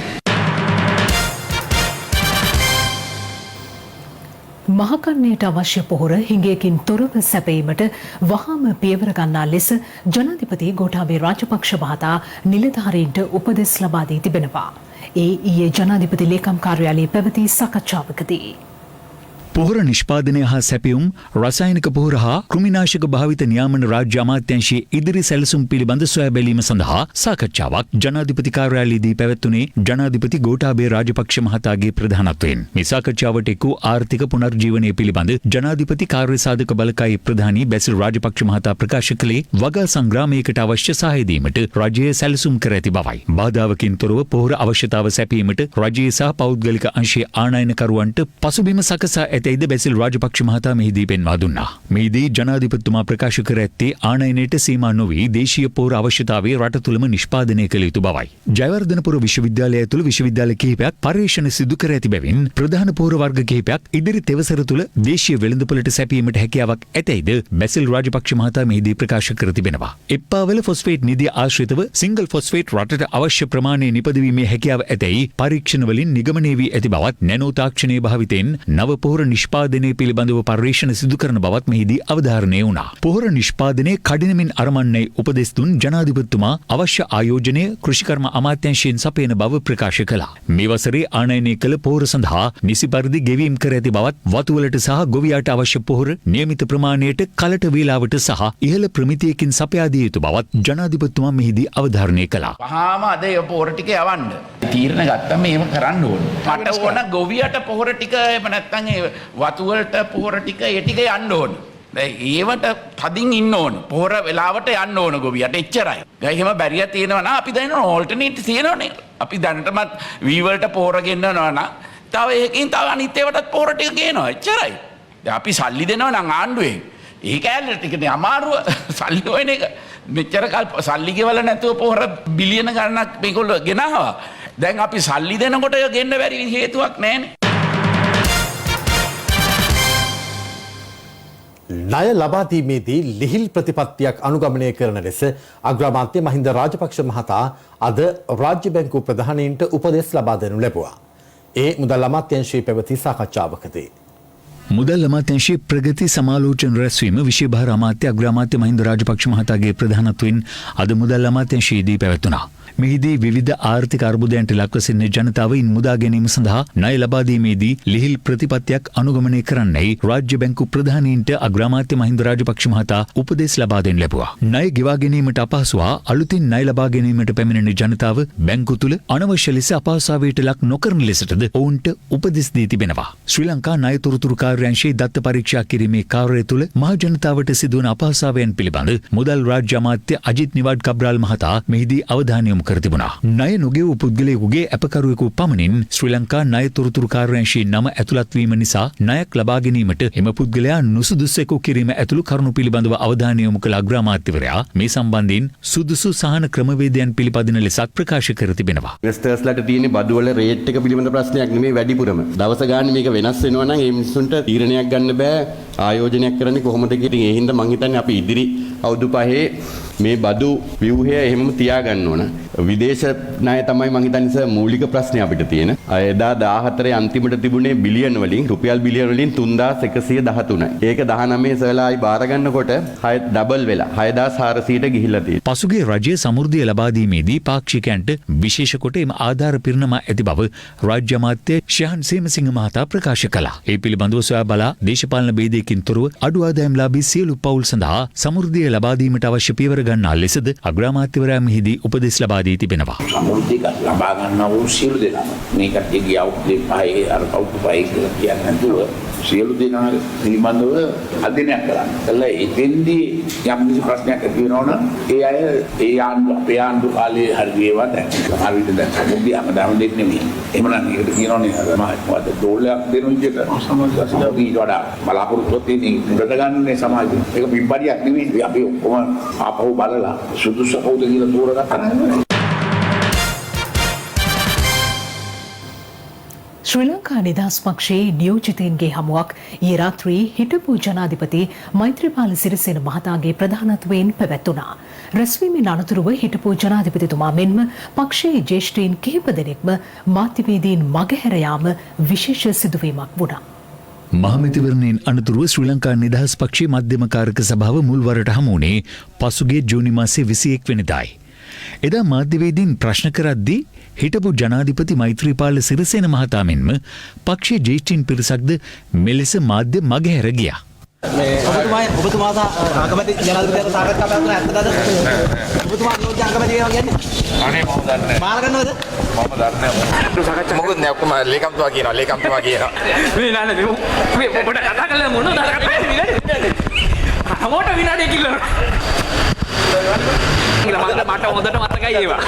මහකන්නයට අවශ්‍ය පොහොර හිඟයකින් තොරව සැපීමට වහාම පියවර ගන්නා ලෙස ජනාධිපති ගෝඨාභය රාජපක්ෂ මහතා නිලධාරීන්ට උපදෙස් ලබා දී තිබෙනවා. ඒ ඊයේ ජනාධිපති ලේකම් කාර්යාලයේ පැවති සාකච්ඡාවකදී පොහොර නිෂ්පාදනය හා සැපියුම් රසායනික පොහොර හා කෘමිනාශක භාවිත නියාමන රාජ්‍ය අමාත්‍යාංශයේ ඉදිරි සැලසුම් පිළිබඳ සොයා බැලීම සඳහා සාකච්ඡාවක් ජනාධිපති කාර්යාලයේදී පැවැත්වුණේ ජනාධිපති ගෝඨාභය රාජපක්ෂ මහතාගේ ප්‍රධානත්වයෙන්. මේ සාකච්ඡාවට එක් වූ ආර්ථික පුනර්ජීවනය පිළිබඳ ජනාධිපති කාර්ය සාධක බලකායේ ප්‍රධානී බැසිල් රාජපක්ෂ මහතා ප්‍රකාශ කළේ වගා සංග්‍රාමයකට අවශ්‍ය සහාය දීමට රජය සැලසුම් කර ඇති බවයි. බාධාවකින් තොරව පොහොර අවශ්‍යතාව සැපීමට රජයේ සහ පෞද්ගලික අංශයේ ආනයනකරුවන්ට පසුබිම සකසා ඇතැයිද බැසිල් රාජපක්ෂ මහතා මෙහිදී පෙන්වා දුන්නා. මෙහිදී ජනාධිපතිතුමා ප්‍රකාශ කර ඇත්තේ ආනයනයට සීමා නොවී දේශීය පොහොර අවශ්‍යතාවය රට තුළම නිෂ්පාදනය කළ යුතු බවයි. ජයවර්ධනපුර විශ්වවිද්‍යාලය ඇතුළු විශ්වවිද්‍යාල කිහිපයක් පර්යේෂණ සිදු කර ඇති බැවින් ප්‍රධාන පොහොර වර්ග කිහිපයක් ඉදිරි තෙවසර තුළ දේශීය වෙළඳපොළට සැපීමට හැකියාවක් ඇතැයිද බැසිල් රාජපක්ෂ මහතා මෙහිදී ප්‍රකාශ කර තිබෙනවා. එප්පාවල ෆොස්ෆේට් නිධිය ආශ්‍රිතව සිංගල් ෆොස්ෆේට් රටට අවශ්‍ය ප්‍රමාණය නිපදවීමේ හැකියාව ඇතැයි පරීක්ෂණ වලින් නිගමනය වී ඇති බවත් නැනෝ තාක්ෂණයේ භාවිතයෙන් නව පොහොර නිෂ්පාදනය පිළිබඳව පර්යේෂණ සිදු කරන බවත් මෙහිදී අවධාරණය වුණා. පොහොර නිෂ්පාදනයේ කඩිනමින් අරමන්නේ උපදෙස් දුන් ජනාධිපතිතුමා අවශ්‍ය ආයෝජනය කෘෂිකර්ම අමාත්‍යාංශයෙන් සපයන බව ප්‍රකාශ කළා. මේ වසරේ ආනයනය කළ පොහොර සඳහා නිසි පරිදි ගෙවීම් කර ඇති බවත් වතුවලට සහ ගොවියාට අවශ්‍ය පොහොර නියමිත ප්‍රමාණයට කලට වේලාවට සහ ඉහළ ප්‍රමිතියකින් සපයා දිය යුතු බවත් ජනාධිපතිතුමා මෙහිදී අවධාරණය කළා. වහාම අද ඒ පොහොර ටික යවන්න. තීරණ ගත්තම එහෙම කරන්න ඕන. මට ඕන ගොවියට පොහොර ටික එහෙම නැත්නම් ඒ වතු වලට පොහොර ටික ඒ ටික යන්න ඕන. දැන් ඒවට තදින් ඉන්න ඕන. පොහොර වෙලාවට යන්න ඕන ගොවියට එච්චරයි. දැන් එහෙම බැරිය තියෙනවා නම් අපි දැන් ඕල්ටර්නේටිව් තියෙනවනේ. අපි දැනටමත් වී වලට පොහොර ගෙන්නනවා නම් තව එකකින් තව අනිත් ඒවාටත් පොහොර ටික ගේනවා. එච්චරයි. දැන් අපි සල්ලි දෙනවා නම් ආණ්ඩුවෙන් ඒක ඇල්ල ටිකනේ අමාරුව සල්ලි හොයන එක. මෙච්චර කල් සල්ලි ගෙවලා නැතුව පොහොර බිලියන ගණනක් මේගොල්ලෝ ගෙනාවා. දැන් අපි සල්ලි දෙනකොට ගෙන්න බැරි හේතුවක් නැහැනේ. ණය ලබා දීමේදී ලිහිල් ප්‍රතිපත්තියක් අනුගමනය කරන ලෙස අග්‍රාමාත්‍ය මහින්ද රාජපක්ෂ මහතා අද රාජ්‍ය බැංකු ප්‍රධානීන්ට උපදෙස් ලබා දෙනු ලැබුවා. ඒ මුදල් අමාත්‍යාංශයේ පැවති සාකච්ඡාවකදී මුදල් අමාත්‍යාංශයේ ප්‍රගති සමාලෝචන රැස්වීම විශේෂ භාර අමාත්‍ය අග්‍රාමාත්‍ය මහින්ද රාජපක්ෂ මහතාගේ ප්‍රධානත්වයෙන් අද මුදල් අමාත්‍යාංශයේදී පැවැත්වුණා. මෙහිදී විවිධ ආර්ථික අර්බුදයන්ට ලක්ව සිටින ජනතාව ඉන් මුදා ගැනීම සඳහා ණය ලබා දීමේදී ලිහිල් ප්‍රතිපත්තියක් අනුගමනය කරන්නයි රාජ්‍ය බැංකු ප්‍රධානීන්ට අග්‍රාමාත්‍ය මහින්ද රාජපක්ෂ මහතා උපදෙස් ලබා දෙන්න ලැබුවා. ණය ගෙවා ගැනීමට අපහසු හා අලුතින් ණය ලබා ගැනීමට පැමිණෙන ජනතාව බැංකු තුල අනවශ්‍ය ලෙස අපහසුතාවයට ලක් නොකරන ලෙසටද ඔවුන්ට උපදෙස් දී තිබෙනවා. ශ්‍රී ලංකා ණය තොරතුරු කාර්යාංශයේ දත්ත පරීක්ෂා කිරීමේ කාර්යය තුල මහ ජනතාවට සිදුවන අපහසුතාවයන් පිළිබඳ මුදල් රාජ්‍ය අමාත්‍ය අජිත් නිවාඩ් කබ්‍රාල් මහතා මෙහිදී අවධානය යොමු කර තිබුණා. ණය නොගෙවූ පුද්ගලයෙකුගේ අපකරුවෙකු පමණින් ශ්‍රී ලංකා ණය තොරතුරු කාර්යාංශයේ නම ඇතුළත් වීම නිසා ණයක් ලබා ගැනීමට එම පුද්ගලයා නුසුදුසෙකු කිරීම ඇතුළු කරුණු පිළිබඳව අවධානය යොමු කළ අග්‍රාමාත්‍යවරයා මේ සම්බන්ධයෙන් සුදුසු සහන ක්‍රමවේදයන් පිළිපදින ලෙසක් ප්‍රකාශ කර තිබෙනවා. ඉන්වෙස්ටර්ස්ලාට තියෙන බදු වල රේට් එක පිළිබඳ ප්‍රශ්නයක් නෙමෙයි වැඩිපුරම. දවස ගානේ මේක වෙනස් වෙනවා නම් ඒ මිනිස්සුන්ට තීරණයක් ගන්න බෑ. ආයෝජනයක් කරන්නේ කොහොමද කියන ඒ හින්දා මං හිතන්නේ අපි ඉදිරි අවුරුදු පහේ මේ බදු ව්‍යුහය එහෙමම තියාගන්න ඕන. විදේශ ණය තමයි මං හිතන්නේ මූලික ප්‍රශ්නේ අපිට තියෙන. එදා 14 අන්තිමට තිබුණේ බිලියන වලින් රුපියල් බිලියන වලින් 3113යි. ඒක 19 සලායි බාර ගන්නකොට 6 ඩබල් වෙලා 6400ට ගිහිල්ලා තියෙනවා. පසුගිය රජයේ සමෘද්ධිය ලබා දීමේදී පාක්ෂිකයන්ට විශේෂ කොට එම ආධාර පිරිනමා ඇති බව රාජ්‍ය අමාත්‍ය ශයන් සේමසිංහ මහතා ප්‍රකාශ කළා. ඒ පිළිබඳව සොයා බලා දේශපාලන ભેදයකින් තොරව අඩු ආදායම්ලාභී සියලු පවුල් සඳහා සමෘද්ධිය ලබා දීමට අවශ්‍ය පියවර ගන්නා ලෙසද අග්‍රාමාත්‍යවරයා මෙහිදී උපදෙස් ලබා දී තිබෙනවා. සමෘද්ධිය ලබා ගන්නා වූ සියලු දෙනා මේ කට්ටියගේ අවුරුදු 5 අර අවුරුදු 5 කියලා කියන්නේ නැතුව සියලු දෙනා පිළිබඳව අධ්‍යයනයක් කරන්න. කළා එතෙන්දී යම් කිසි ප්‍රශ්නයක් ඇති වෙනවා නම් ඒ අය ඒ ආණ්ඩු අපේ ආණ්ඩු කාලේ හරි වේවා දැන් හරියට දැන් සමෘද්ධිය අපදාම දෙන්නේ නෙමෙයි. එහෙම නම් ඒකට කියනෝනේ අර මහත්මයාට ඩෝලයක් දෙන විදිහට සමාජවාදීලා ඊට වඩා බලාපොරොත්තු වෙන්නේ උඩට ගන්නනේ සමාජය. ඒක පිටපරියක් නෙමෙයි. අපි ඔක්කොම ආපහු බලලා සුදුසු කවුද කියලා තෝරගන්න. ශ්‍රී ලංකා නිදහස් පක්ෂයේ නියෝජිතයින්ගේ හමුවක් ඊයේ රාත්‍රියේ හිටපු ජනාධිපති මෛත්‍රීපාල සිරිසේන මහතාගේ ප්‍රධානත්වයෙන් පැවැත්වුණා. රැස්වීමෙන් අනතුරුව හිටපු ජනාධිපතිතුමා මෙන්ම පක්ෂයේ ජ්‍යෙෂ්ඨයින් කිහිප දෙනෙක්ම මාධ්‍යවේදීන් මගහැර යාම විශේෂ සිදුවීමක් වුණා. මහමැතිවරණයෙන් අනතුරුව ශ්‍රී ලංකා නිදහස් පක්ෂයේ මධ්‍යම කාරක සභාව මුල්වරට හමු වුණේ පසුගිය ජූනි මාසයේ 21 වෙනිදායි. එදා මාධ්‍යවේදීන් ප්‍රශ්න කරද්දී හිටපු ජනාධිපති මෛත්‍රීපාල සිරිසේන මහතා මෙන්ම පක්ෂයේ ජ්‍යෙෂ්ඨයින් පිරිසක්ද මෙලෙස මාධ්‍ය මගහැර ගියා. ඔබතුමා අගමැති ජනාධිපතිවරයා සාකච්ඡා කරන ඇත්තද? ඔබතුමා නියෝජ්‍ය අගමැති වෙනවා කියන්නේ? අනේ මම දන්නේ නැහැ. මාර ගන්නවද? මම දන්නේ නැහැ. සාකච්ඡා මොකද නෑ ඔක්කොම ලේකම්තුමා කියනවා. මේ නෑ මේ පොඩ කතා කරලා මොනවද හැමෝට විනාඩිය කිල්ලන. මට හොඳට මතකයි ඒවා.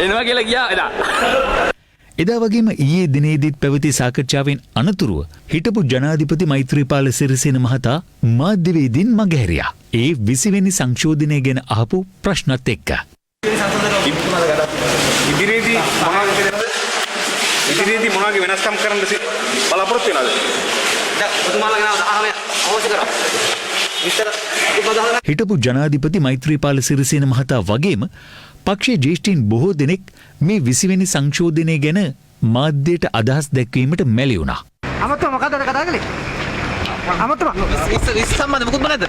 එනවා කියලා ගියා එදා. එදා වගේම ඊයේ දිනේදීත් පැවති සාකච්ඡාවෙන් අනතුරුව හිටපු ජනාධිපති මෛත්‍රීපාල සිරිසේන මහතා මාධ්‍යවේදීන් මගහැරියා. ඒ 20 වෙනි සංශෝධනය ගැන අහපු ප්‍රශ්නත් එක්ක. ඉදිරියේදී මොනවාගේ වෙනස්කම් කරන්න බලාපොරොත්තු වෙනවද? දැන් ඔබතුමාලා ගැන අහන්නේ අවශ්‍ය කරා. හිටපු ජනාධිපති මෛත්‍රීපාල සිරිසේන මහතා වගේම පක්ෂයේ ජ්‍යෙෂ්ඨයින් බොහෝ දෙනෙක් මේ 20 වෙනි සංශෝධනය ගැන මාධ්‍යයට අදහස් දැක්වීමට මැලි වුණා. අමතුමා මොකද කතා කළේ? අමතුමා 20 සම්බන්ධ මොකුත් නැද්ද?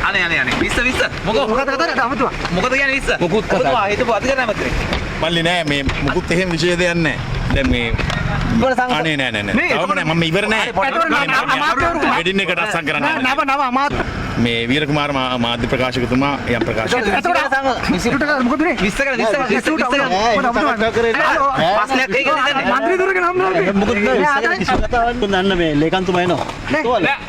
අනේ 20 මොකද කතා කරන්නේ අමතුමා? මොකද කියන්නේ 20? මොකුත් කතා. ඔබතුමා හිතපු අධිකාරී ඇමතිනේ. මල්ලි නෑ මේ මුකුත් එහෙම විශේෂ දෙයක් නෑ. දැන් මේ අනේ නෑ. තවම නෑ මම ඉවර නෑ. වෙඩින් එකට අත්සන් කරන්න. නව අමාත්‍ය මේ වීර කුමාර මාධ්‍ය ප්‍රකාශකතුමා යම් ප්‍රකාශ දන්න මේ ලේකන්තුමා එනවා.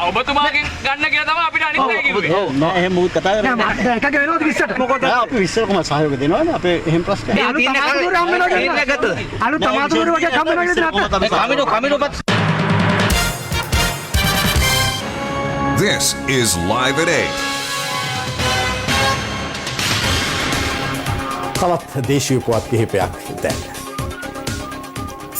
ඔබතුමාගෙන් ගන්න කියලා තමයි අපිට අනිත් අය කිව්වේ. ඔව් නෑ එහෙම මුකුත් කතා කරන්නේ නෑ. එකක වෙනවද 20ට? මොකද අපි 20 කොම සහයෝගය දෙනවනේ අපේ එහෙම ප්‍රශ්න. අලුත් තමාතුරු වගේ හම් වෙනවා කියලා කමිනු This is Live at 8. තවත් දේශීය පුවත් කිහිපයක් දැන්.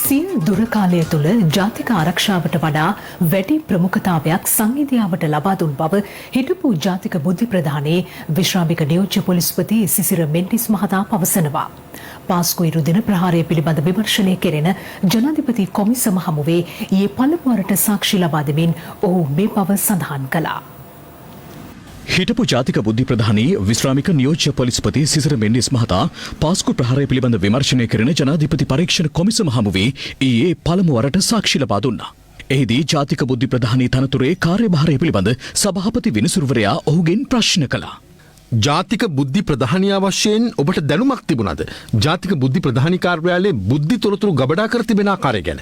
සිය දුරකාලය තුළ ජාතික ආරක්ෂාවට වඩා වැඩි ප්‍රමුඛතාවයක් සංහිඳියාවට ලබා දුන් බව හිටපු ජාතික බුද්ධි ප්‍රධානී විශ්‍රාමික නියෝජ්‍ය පොලිස්පති සිසිර මෙන්ඩිස් මහතා පවසනවා. පාස්කු ඉරුදින ප්‍රහාරය පිළිබඳ විමර්ශනය කෙරෙන ජනාධිපති කොමිසම හමුවේ ඊයේ පළමුවරට සාක්ෂි ලබා දෙමින් ඔහු මේ බව සඳහන් කළා. හිටපු ජාතික බුද්ධි ප්‍රධානී විශ්‍රාමික නියෝජ්‍ය පොලිස්පති සිසිර මෙන්ඩිස් මහතා පාස්කු ප්‍රහාරය පිළිබඳ විමර්ශනය කරන ජනාධිපති පරීක්ෂණ කොමිසම හමුවේ ඊයේ පළමුවරට සාක්ෂි ලබා දුන්නා. එහිදී ජාතික බුද්ධි ප්‍රධානී තනතුරේ කාර්යභාරය පිළිබඳ සභාපති විනිසුරුවරයා ඔහුගෙන් ප්‍රශ්න කළා. ජාතික බුද්ධි ප්‍රධානියා වශයෙන් ඔබට දැනුමක් තිබුණාද? ජාතික බුද්ධි ප්‍රධානී කාර්යාලයේ බුද්ධි තොරතුරු ගබඩා කර තිබෙන ආකාරය ගැන.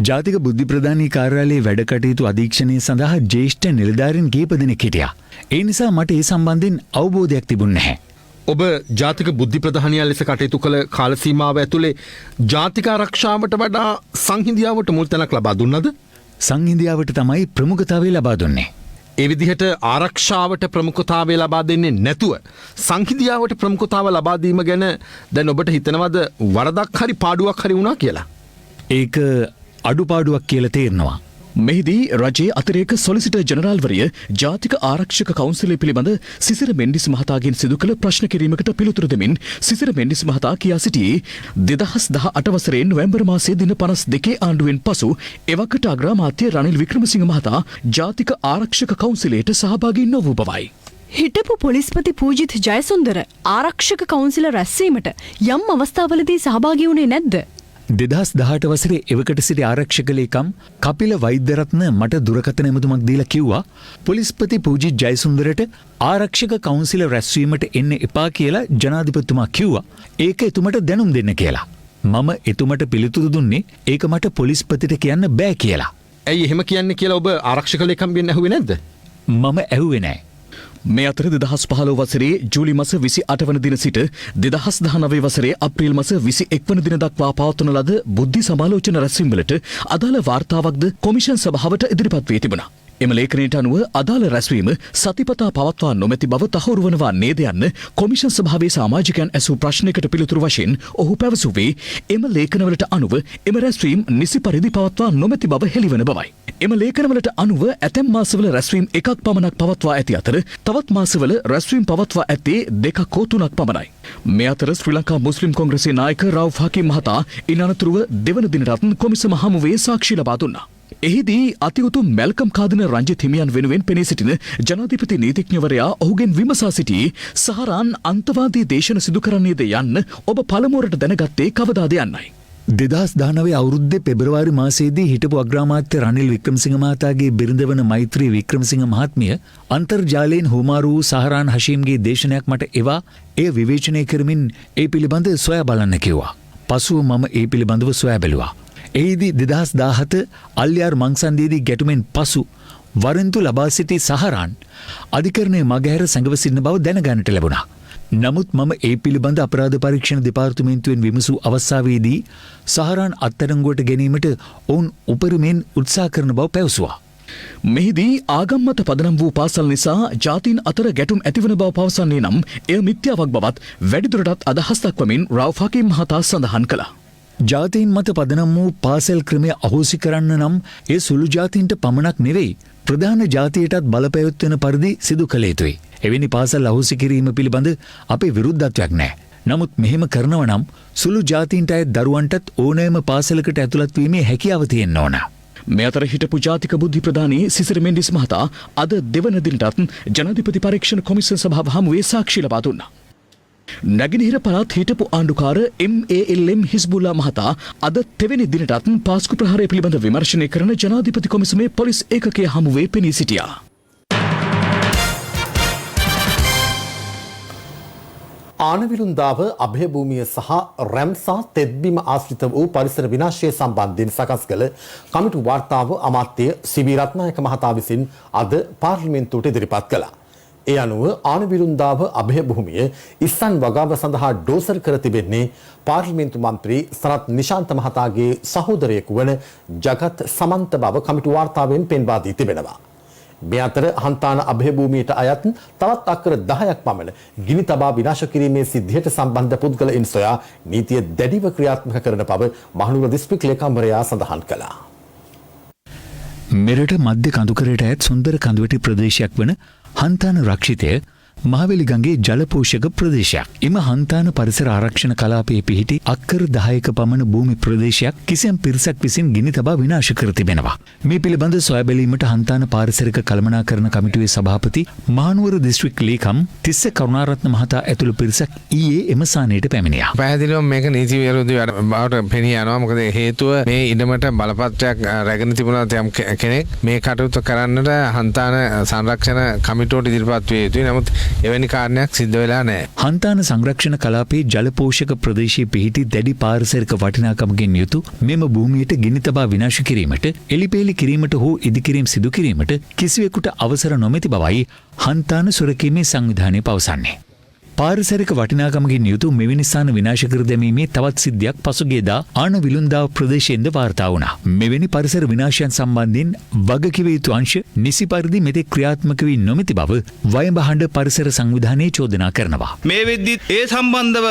ජාතික බුද්ධි ප්‍රධානී කාර්යාලයේ වැඩ කටයුතු අධීක්ෂණය සඳහා ජ්‍යෙෂ්ඨ නිලධාරීන් කීප දෙනෙක් හිටියා. ඒ නිසා මට ඒ සම්බන්ධයෙන් අවබෝධයක් තිබුණ නැහැ. ඔබ ජාතික බුද්ධි ප්‍රධානියා ලෙස කටයුතු කළ කාල සීමාව ඇතුලේ ජාතික ආරක්ෂාවට වඩා සංහිඳියාවට මුල් තැනක් ලබා දුන්නද? සංහිඳියාවට තමයි ප්‍රමුඛතාවය ලබා දුන්නේ. ඒ විදිහට ආරක්ෂාවට ප්‍රමුඛතාවය ලබා දෙන්නේ නැතුව සංහිඳියාවට ප්‍රමුඛතාව ලබා දීම ගැන දැන් ඔබට හිතනවද වරදක් හරි පාඩුවක් හරි වුණා කියලා? ඒක අඩුපාඩුවක් කියලා තේරෙනවා. මෙහිදී රජයේ අතිරේක සොලිසිටර් ජනරාල්වරිය ජාතික ආරක්ෂක කවුන්සිලය පිළිබඳ සිසිර මෙන්ඩිස් මහතාගෙන් සිදු කළ ප්‍රශ්න කිරීමකට පිළිතුරු දෙමින් සිසිර මෙන්ඩිස් මහතා කියා සිටියේ 2018 වසරේ නොවැම්බර් මාසයේ දින 52 ආණ්ඩුවෙන් පසු එවකට අග්‍රාමාත්‍ය රනිල් වික්‍රමසිංහ මහතා ජාතික ආරක්ෂක කවුන්සිලයට සහභාගී නොවූ බවයි. හිටපු පොලිස්පති පූජිත් ජයසුන්දර ආරක්ෂක කවුන්සිල රැස්වීමට යම් අවස්ථාවලදී සහභාගී වුණේ නැද්ද? 2018 වසරේ එවකට සිටි ආරක්ෂක ලේකම් කපිල වෛද්‍යරත්න මට දුරකථන ඇමතුමක් දීලා කිව්වා පොලිස්පති පූජිත් ජයසුන්දරට ආරක්ෂක කවුන්සිල රැස්වීමට එන්න එපා කියලා ජනාධිපතිතුමා කිව්වා. ඒක එතුමට දැනුම් දෙන්න කියලා. මම එතුමට පිළිතුරු දුන්නේ ඒක මට පොලිස්පතිට කියන්න බෑ කියලා. ඇයි එහෙම කියන්නේ කියලා ඔබ ආරක්ෂක ලේකම්ගෙන් ඇහුවේ නැද්ද? මම ඇහුවේ නෑ. මේ අතර 2015 වසරේ ජූලි මාස 28 වන දින සිට 2019 වසරේ අප්‍රේල් මාස 21 වන දින දක්වා පවත්වන ලද බුද්ධි සමාලෝචන රැස්වීම්වලට අදාළ වාර්තාවක්ද කොමිෂන් සභාවට ඉදිරිපත් වී තිබුණා. එම ලේඛනයට අනුව අදාළ රැස්වීම සතිපතා පවත්වා නොමැති බව තහවුරු වනවා නේද යන්න කොමිෂන් සභාවේ සමාජිකයන් ඇසූ ප්‍රශ්නයකට පිළිතුරු වශයෙන් ඔහු පැවසුවේ එම ලේඛනවලට අනුව එම රැස්වීම් නිසි පරිදි පවත්වා නොමැති බව හෙළිවන බවයි. එම ලේඛනවලට අනුව ඇතැම් මාසවල රැස්වීම් එකක් පමණක් පවත්වා ඇති අතර තවත් මාසවල රැස්වීම් පවත්වා ඇත්තේ දෙකක් හෝ තුනක් පමණයි. මේ අතර ශ්‍රී ලංකා මුස්ලිම් කොංග්‍රසයේ නායක රවුෆ් හකීම් මහතා ඉන් අනතුරුව දෙවන දිනටත් කොමිසම හමුවේ සාක්ෂි ලබා දුන්නා. එහිදී අතිඋතුම් මැල්කම් කාදන රංජිත් හිමියන් වෙනුවෙන් පෙනී සිටින ජනාධිපති නීතිඥවරයා ඔහුගෙන් විමසා සිටී සහරාන් අන්තවාදී දේශන සිදු කරන්නේද යන්න ඔබ පළමුවරට දැනගත්තේ කවදාද යන්නයි. 2019 අවුරුද්දේ පෙබරවාරි මාසයේදී හිටපු අග්‍රාමාත්‍ය රනිල් වික්‍රමසිංහ මහතාගේ බිරිඳ වන මෛත්‍රී වික්‍රමසිංහ මහත්මිය අන්තර්ජාලයෙන් හුමාරු වූ සහරාන් හෂීම්ගේ දේශනයක් මට එවා එය විවේචනය කරමින් ඒ පිළිබඳ සොයා බලන්න කිව්වා. පසුව මම ඒ පිළිබඳව සොයා බැලුවා. එහිදී 2017 අල්යාර් මංසන්දියේදී ගැටුමෙන් පසු වරෙන්තු ලබා සිටි සහරාන් අධිකරණයේ මගහැර සැඟව සිටින බව දැනගන්නට ලැබුණා. නමුත් මම ඒ පිළිබඳ අපරාධ පරීක්ෂණ දෙපාර්තමේන්තුවෙන් විමසූ අවස්ථාවේදී සහරාන් අත්අඩංගුවට ගැනීමට ඔවුන් උපරිමයෙන් උත්සාහ කරන බව පැවසුවා. මෙහිදී ආගම් මත පදනම් වූ පාසල් නිසා ජාතීන් අතර ගැටුම් ඇතිවන බව පවසන්නේ නම් එය මිත්‍යාවක් බවත් වැඩිදුරටත් අදහස් දක්වමින් රවුෆ් හකීම් මහතා සඳහන් කළා. ජාතීන් මත පදනම් වූ පාසල් ක්‍රමය අහෝසි කරන්න නම් ඒ සුළු ජාතීන්ට පමණක් නෙවෙයි ප්‍රධාන ජාතියටත් බලපැවැත්වෙන පරිදි සිදු කළ යුතුයි. එවැනි පාසල් අහෝසි කිරීම පිළිබඳ අපේ විරුද්ධත්වයක් නැහැ. නමුත් මෙහෙම කරනව නම් සුළු ජාතීන්ට අයත් දරුවන්ටත් ඕනෑම පාසලකට ඇතුළත් වීමේ හැකියාව තියෙන්න ඕන. මේ අතර හිටපු ජාතික බුද්ධි ප්‍රධානී සිසිර මෙන්ඩිස් මහතා අද දෙවන දිනටත් ජනාධිපති පරීක්ෂණ කොමිසම් සභාව හමුවේ සාක්ෂි ලබා දුන්නා. නැගෙනහිර පළාත් හිටපු ආණ්ඩුකාර MALM හිස්බුල්ලා මහතා අද තෙවැනි දිනටත් පාස්කු ප්‍රහාරය පිළිබඳ විමර්ශනය කරන ජනාධිපති කොමිසමේ පොලිස් ඒකකයේ හමුවේ පෙනී සිටියා. ආනවිරුන්දාව අභයභූමිය සහ රැම්සා තෙත්බිම ආශ්‍රිත වූ පරිසර විනාශය සම්බන්ධයෙන් සකස් කළ කමිටු වාර්තාව අමාත්‍ය සිවි රත්නායක මහතා විසින් අද පාර්ලිමේන්තුවට ඉදිරිපත් කළා. ඒ අනුව ආනවිරුන්දාව අභයභූමිය ඉස්සන් වගාව සඳහා ඩෝසර් කර තිබෙන්නේ පාර්ලිමේන්තු මන්ත්‍රී සරත් නිශාන්ත මහතාගේ සහෝදරයෙකු වන ජගත් සමන්ත බව කමිටු වාර්තාවෙන් පෙන්වා දී තිබෙනවා. මේ අතර හන්තාන අභයභූමියට අයත් තවත් අක්කර 10ක් පමණ ගිනි තබා විනාශ කිරීමේ සිද්ධියට සම්බන්ධ පුද්ගලයින් සොයා නීතිය දැඩිව ක්‍රියාත්මක කරන බව මහනුවර දිස්ත්‍රික් ලේකම්වරයා සඳහන් කළා. මෙරට මධ්‍ය කඳුකරයට ඈත් සුන්දර කඳුවැටි ප්‍රදේශයක් වන හන්තාන රක්ෂිතය මහවැලි ගඟේ ජලපෝෂක ප්‍රදේශයක්. එම හන්තාන පරිසර ආරක්ෂණ කලාපයේ පිහිටි අක්කර 10ක පමණ භූමි ප්‍රදේශයක් කිසියම් පිරිසක් විසින් ගිනි තබා විනාශ කර තිබෙනවා. මේ පිළිබඳ සොයා බැලීමට හන්තාන පාරිසරික කළමනාකරණ කමිටුවේ සභාපති මහනුවර දිස්ත්‍රික් ලේකම් තිස්ස කරුණාරත්න මහතා ඇතුළු පිරිසක් ඊයේ එම ස්ථානයට පැමිණියා. පැහැදිලිවම මේක නීති විරුද්ධ බවට පෙනී යනවා. මොකද හේතුව මේ ඉඩමට බලපත්‍රයක් රැගෙන තිබුණා යම් කෙනෙක් මේ කටයුතු කරන්නට හන්තාන සංරක්ෂණ කමිටුවට ඉදිරිපත් විය යුතුයි. නමුත් එවැනි කාරණයක් සිද්ධ වෙලා නැහැ. හන්තාන සංරක්ෂණ කලාපයේ ජලපෝෂක ප්‍රදේශයේ පිහිටි දැඩි පාරිසරික වටිනාකමකින් යුතු මෙම භූමියට ගිනි තබා විනාශ කිරීමට, එලිපෙලි කිරීමට හෝ ඉදිකිරීම සිදු කිරීමට කිසිවෙකුට අවසර නොමැති බවයි හන්තාන සුරකීමේ සංවිධානය පවසන්නේ. පාරිසරික වටිනාකමකින් යුතු මෙවැනි ස්ථාන විනාශ කර දැමීමේ තවත් සිද්ධියක් පසුගියදා ආනවිලුන්දාව ප්‍රදේශයෙන්ද වාර්තා වුණා. මෙවැනි පරිසර විනාශයන් සම්බන්ධයෙන් වගකිව යුතු අංශ නිසි පරිදි මෙතෙක් ක්‍රියාත්මක වී නොමැති බව වයඹහඬ පරිසර සංවිධානයේ චෝදනා කරනවා. මේ වෙද්දි ඒ සම්බන්ධව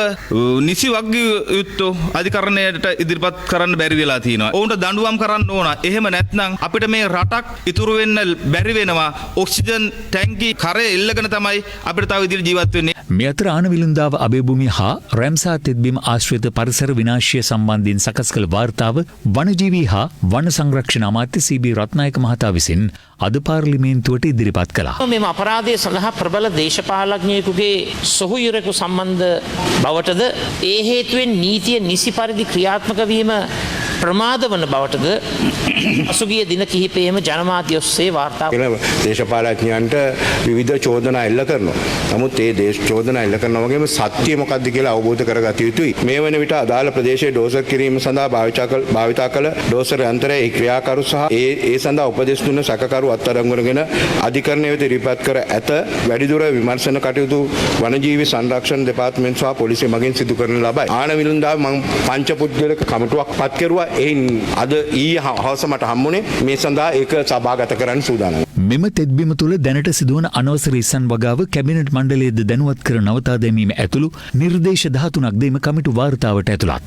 නිසි වගකිව යුතු අධිකරණයට ඉදිරිපත් කරන්න බැරි වෙලා තියෙනවා. ඔවුන්ට දඬුවම් කරන්න ඕන. එහෙම නැත්නම් අපිට මේ රටක් ඉතුරු වෙන්න බැරි වෙනවා. ඔක්සිජන් ටැංකි කරේ එල්ලගෙන තමයි අපිට තව ඉදිරි ජීවත් වෙන්නේ. මේ අතර ආනවිලුන්දාව අභයභූමිය හා රැම්සා තෙත්බිම ආශ්‍රිත පරිසර විනාශය සම්බන්ධයෙන් සකස් කළ වාර්තාව වනජීවී හා වන සංරක්ෂණ අමාත්‍ය සීබී රත්නායක මහතා විසින් අද පාර්ලිමේන්තුවට ඉදිරිපත් කළා. මෙම අපරාධය සඳහා ප්‍රබල දේශපාලඥයෙකුගේ සොහොයුරෙකු සම්බන්ධ බවටද ඒ හේතුවෙන් නීතිය නිසි පරිදි ක්‍රියාත්මක වීම ප්‍රමාද වන බවටද පසුගිය දින කිහිපයේම ජනමාධ්‍ය ඔස්සේ වාර්තා දේශපාලඥයන්ට විවිධ චෝදනා එල්ල කරනවා. නමුත් ඒ චෝදනා එල්ල කරනවා වගේම සත්‍ය මොකක්ද කියලා අවබෝධ කරගත යුතුයි. මේ වන විට අදාළ ප්‍රදේශයේ ඩෝසර් කිරීම සඳහා භාවිතා කළ ඩෝසර් යන්ත්‍රයේ ක්‍රියාකරු සහ ඒ සඳහා උපදෙස් දුන්න සැකකරු අත්අඩංගුවගෙන අධිකරණය වෙත ඉදිරිපත් කර ඇත. වැඩිදුර විමර්ශන කටයුතු වනජීවි සංරක්ෂණ දෙපාර්තමේන්තුව සහ පොලිසිය මගින් සිදු කරන ලබයි. ආනවිලුන්දාව මම පංචපුද්ගලික කමිටුවක් පත් කෙරුවා. එයින් අද ඊයේ හවස මට හම්බුනේ මේ සඳහා ඒක සභාගත කරන්න සූදානම්. මෙම තෙත්බිම තුළ දැනට සිදුවන අනවසර ඉස්සන් වගාව කැබිනට් මණ්ඩලයේද දැනුවත් කර නවතා දැමීම ඇතුළු නිර්දේශ 13ක් දෙම කමිටු වාර්තාවට ඇතුළත්.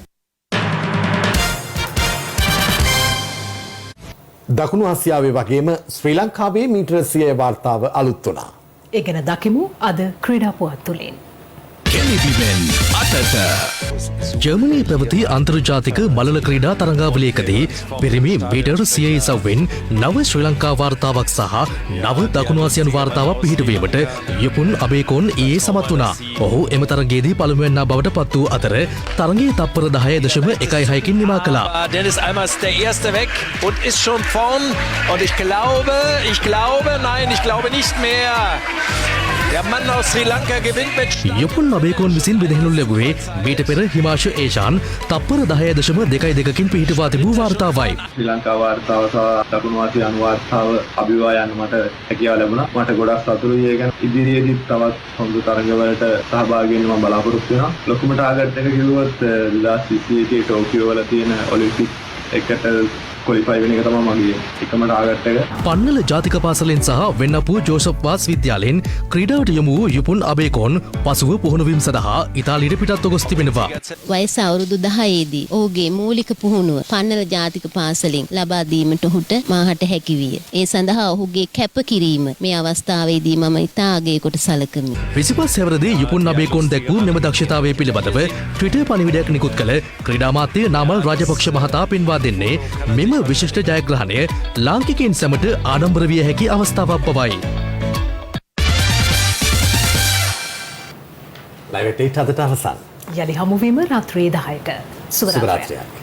දකුණු ආසියාවේ වගේම ශ්‍රී ලංකාවේ මීටර 100 වාර්තාව අලුත් වුණා. ඒ ගැන දකිමු අද ක්‍රීඩා පුවත් තුලින්. ජර්මනී පැවති අන්තර්ජාතික මලල ක්‍රීඩා තරඟාවලියකදී පිරිමි මීටර් 100 ඉසව්වෙන් නව ශ්‍රී ලංකා වාර්තාවක් සහ නව දකුණු ආසියානු වාර්තාවක් පිහිටුවීමට යුපුන් අබේකෝන් ඊයේ සමත් වුණා. ඔහු එම තරගයේදී පළමුවැන්නා බවට පත් වූ අතර තරගයේ තප්පර 10.16කින් නිමා කළා. Dennis Elmer ist der erste weg und ist schon vorn und ich glaube nicht mehr. Der Mann aus Sri Lanka gewinnt mit Yupun Abeykoon විසින් විදහෙනු ලැබුවේ මීට පෙර හිමාශ ඒෂාන් තප්පර 10.2කින් පිහිටුවා තිබූ වාර්තාවයි. ශ්‍රී ලංකා වාර්තාව සහ දකුණු ආසියානු වාර්තාව අභිවා යන්න මට හැකියාව ලැබුණා. මට ගොඩක් සතුටුයි. ඒ කියන්නේ ඉදිරියේදී තවත් හොඳ තරඟවලට සහභාගී වෙන්න මම බලාපොරොත්තු වෙනවා. ලොකුම ටාගට් එක කිව්වොත් 2021 ටෝකියෝ වල තියෙන ඔලිම්පික් එකට ක්වොලිෆයි වෙන එක තමයි මගේ එකම ටාගට් එක. පන්නල ජාතික පාසලෙන් සහ වෙන්නපු ජෝසප් වාස් විද්‍යාලයෙන් ක්‍රීඩාවට යොමු වූ යුපුන් අබේකෝන් පසුව පුහුණුවීම සඳහා ඉතාලියට පිටත්ව ගොස් තිබෙනවා. වයස අවුරුදු 10ේදී ඔහුගේ මූලික පුහුණුව පන්නල ජාතික පාසලෙන් ලබා දීමට ඔහුට මාහට හැකි විය. ඒ සඳහා ඔහුගේ කැපකිරීම මේ අවස්ථාවේදී මම ඉතා අගය කොට සැලකමි. 25 හැවිරිදි යුපුන් අබේකෝන් දැක්වූ මෙම දක්ෂතාවය පිළිබඳව ට්විටර් පණිවිඩයක් නිකුත් කළ ක්‍රීඩා අමාත්‍ය නාමල් රාජපක්ෂ මහතා පෙන්වා දෙන්නේ මෙම මෙම විශිෂ්ට ජයග්‍රහණය ලාංකිකයින් සැමට ආඩම්බර විය හැකි අවස්ථාවක් බවයි. ලයිව් එට් අදට අවසන්. යලි හමුවීම රාත්‍රී 10ට. සුබ රාත්‍රියක්.